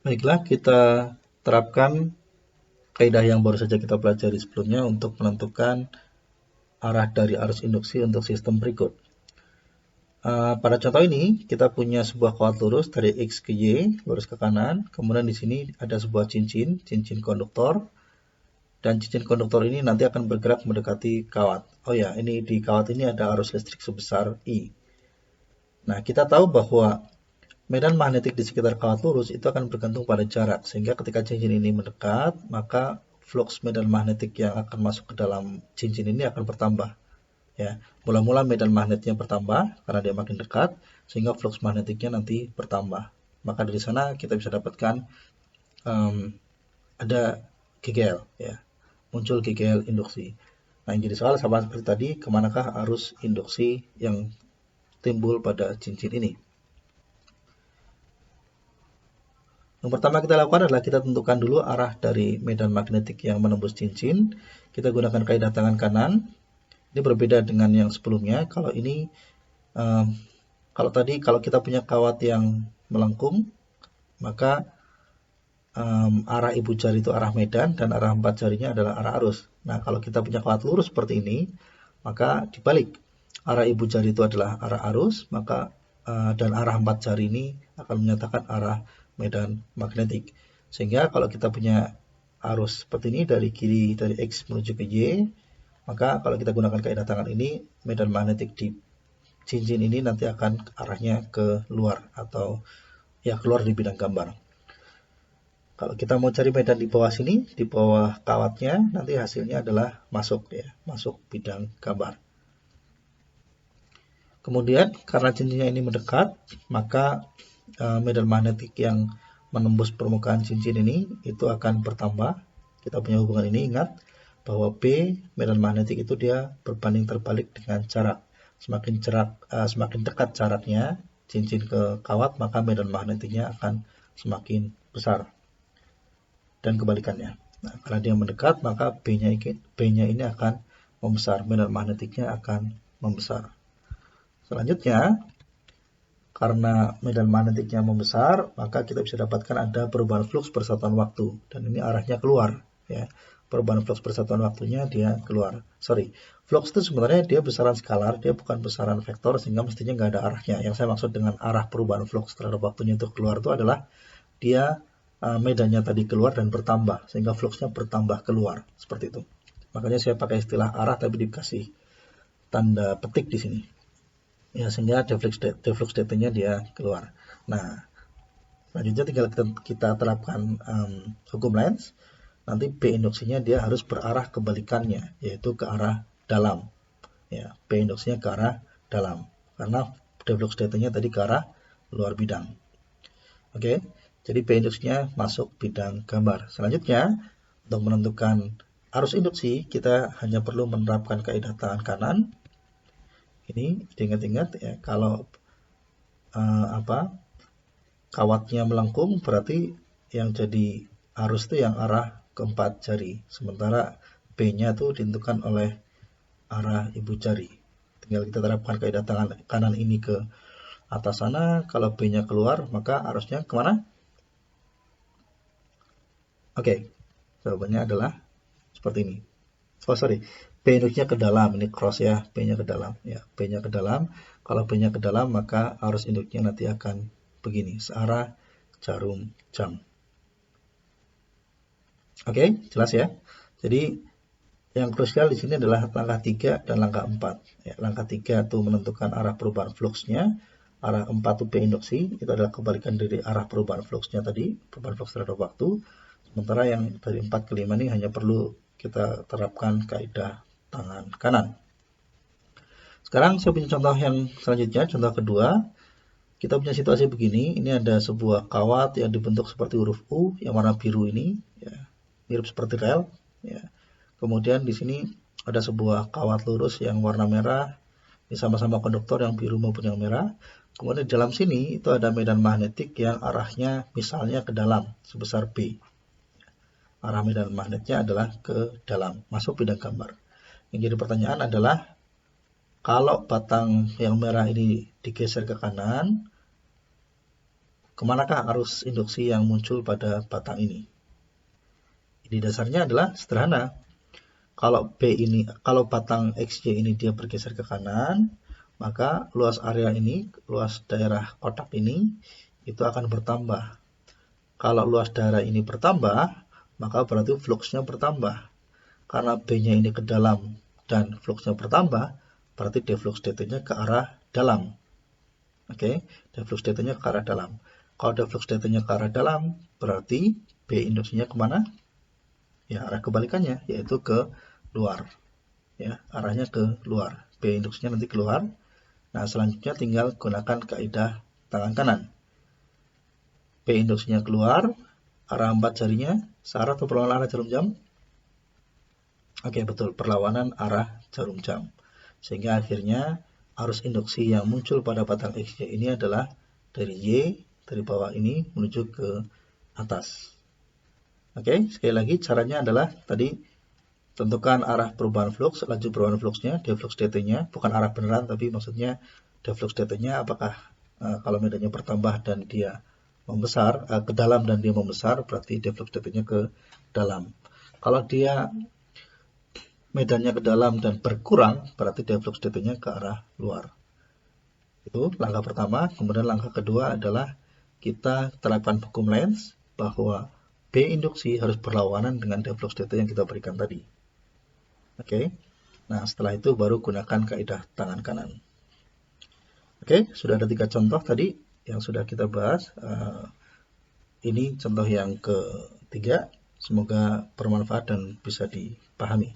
Baiklah, kita terapkan kaidah yang baru saja kita pelajari sebelumnya untuk menentukan arah dari arus induksi untuk sistem berikut. Pada contoh ini, kita punya sebuah kawat lurus dari X ke Y, lurus ke kanan. Kemudian di sini ada sebuah cincin konduktor. Dan cincin konduktor ini nanti akan bergerak mendekati kawat. Oh ya, ini di kawat ini ada arus listrik sebesar I. Nah, kita tahu bahwa medan magnetik di sekitar kawat lurus itu akan bergantung pada jarak, sehingga ketika cincin ini mendekat, maka flux medan magnetik yang akan masuk ke dalam cincin ini akan bertambah. Ya, mula-mula medan magnetnya bertambah karena dia makin dekat, sehingga flux magnetiknya nanti bertambah. Maka dari sana kita bisa dapatkan ada GGL, ya, muncul GGL induksi. Nah, yang jadi soal sama seperti tadi, kemanakah arus induksi yang timbul pada cincin ini? Yang pertama kita lakukan adalah kita tentukan dulu arah dari medan magnetik yang menembus cincin. Kita gunakan kaidah tangan kanan. Ini berbeda dengan yang sebelumnya. Kalau ini, kalau kita punya kawat yang melengkung, maka arah ibu jari itu arah medan dan arah empat jarinya adalah arah arus. Nah, kalau kita punya kawat lurus seperti ini, maka dibalik. Arah ibu jari itu adalah arah arus, maka dan arah empat jari ini akan menyatakan arah medan magnetik. Sehingga kalau kita punya arus seperti ini dari kiri, dari X menuju ke Y, maka kalau kita gunakan kaidah tangan ini, medan magnetik di cincin ini nanti akan arahnya ke luar atau ya keluar di bidang gambar. Kalau kita mau cari medan di bawah sini, di bawah kawatnya, nanti hasilnya adalah masuk ya, masuk bidang gambar. Kemudian karena cincinnya ini mendekat, maka medan magnetik yang menembus permukaan cincin ini itu akan bertambah. Kita punya hubungan ini, ingat bahwa B medan magnetik itu dia berbanding terbalik dengan jarak. Semakin dekat jaraknya cincin ke kawat, maka medan magnetiknya akan semakin besar. Dan kebalikannya. Nah, karena dia mendekat, maka B-nya ini akan membesar, medan magnetiknya akan membesar. Selanjutnya, karena medan magnetiknya membesar, maka kita bisa dapatkan ada perubahan flux persatuan waktu. Dan ini arahnya keluar. Ya. Perubahan flux persatuan waktunya dia keluar. Flux itu sebenarnya dia besaran skalar, dia bukan besaran vektor, sehingga mestinya nggak ada arahnya. Yang saya maksud dengan arah perubahan flux terhadap waktunya itu keluar itu adalah dia medannya tadi keluar dan bertambah, sehingga fluxnya bertambah keluar. Seperti itu. Makanya saya pakai istilah arah tapi dikasih tanda petik di sini. Ya, sehingga deflux data-nya dia keluar. Nah, selanjutnya tinggal kita terapkan hukum Lenz. Nanti B induksinya dia harus berarah kebalikannya, yaitu ke arah dalam. Ya, B induksinya ke arah dalam. Karena deflux data-nya tadi ke arah luar bidang. Oke, jadi B induksinya masuk bidang gambar. Selanjutnya, untuk menentukan arus induksi, kita hanya perlu menerapkan kaidah tangan kanan. Ini diingat-ingat ya, kalau kawatnya melengkung berarti yang jadi arus itu yang arah keempat jari, sementara B-nya itu ditentukan oleh arah ibu jari. Tinggal kita terapkan kaidah tangan kanan ini ke atas sana. Kalau B-nya keluar, maka arusnya kemana? Oke, jawabannya adalah seperti ini. B induksinya ke dalam, ini cross ya, B-nya ke dalam. Ya, B-nya ke dalam. Kalau B-nya ke dalam, maka arus induknya nanti akan begini, searah jarum jam. Oke, jelas ya. Jadi yang krusial di sini adalah langkah 3 dan langkah 4. Ya, langkah 3 itu menentukan arah perubahan fluxnya, arah 4 itu B induksi, itu adalah kebalikan dari arah perubahan fluxnya tadi, perubahan flux terhadap waktu. Sementara yang dari 4 ke 5 ini hanya perlu kita terapkan kaidah tangan kanan. Sekarang saya punya contoh yang selanjutnya, contoh kedua. Kita punya situasi begini, ini ada sebuah kawat yang dibentuk seperti huruf U yang warna biru ini, ya, mirip seperti rel. Ya. Kemudian di sini ada sebuah kawat lurus yang warna merah, ini sama-sama konduktor yang biru maupun yang merah. Kemudian di dalam sini itu ada medan magnetik yang arahnya misalnya ke dalam sebesar B. Arah medan magnetnya adalah ke dalam, masuk bidang gambar. Yang jadi pertanyaan adalah, kalau batang yang merah ini digeser ke kanan, kemanakah arus induksi yang muncul pada batang ini? Ini dasarnya adalah sederhana. Kalau batang XY ini dia bergeser ke kanan, maka luas area ini, luas daerah kotak ini, itu akan bertambah. Kalau luas daerah ini bertambah, maka berarti fluxnya bertambah. Karena B-nya ini ke dalam dan fluxnya bertambah, berarti deflux dt-nya ke arah dalam. Oke, deflux dt-nya ke arah dalam. Kalau deflux dt-nya ke arah dalam, berarti B induksinya kemana? Ya, arah kebalikannya, yaitu ke luar. Ya, arahnya ke luar. B induksinya nanti keluar. Nah, selanjutnya tinggal gunakan kaidah tangan kanan. B induksinya keluar, arah 4 jarinya, searah atau perlawanan arah jarum jam? Oke, betul, perlawanan arah jarum jam. Sehingga akhirnya arus induksi yang muncul pada batang XY ini adalah dari Y, dari bawah ini menuju ke atas. Oke, sekali lagi caranya adalah tadi tentukan arah perubahan flux, laju perubahan fluxnya, deflux dt-nya, bukan arah beneran tapi maksudnya deflux dt-nya apakah kalau medannya bertambah dan dia membesar, ke dalam dan dia membesar, berarti deflux dt-nya ke dalam. Kalau dia medannya ke dalam dan berkurang, berarti deflux dt-nya ke arah luar. Itu langkah pertama. Kemudian langkah kedua adalah kita terapkan hukum Lenz bahwa B induksi harus berlawanan dengan deflux dt yang kita berikan tadi. Oke. Nah, setelah itu baru gunakan kaidah tangan kanan. Oke, sudah ada 3 contoh tadi yang sudah kita bahas. Ini contoh yang ketiga. Semoga bermanfaat dan bisa dipahami.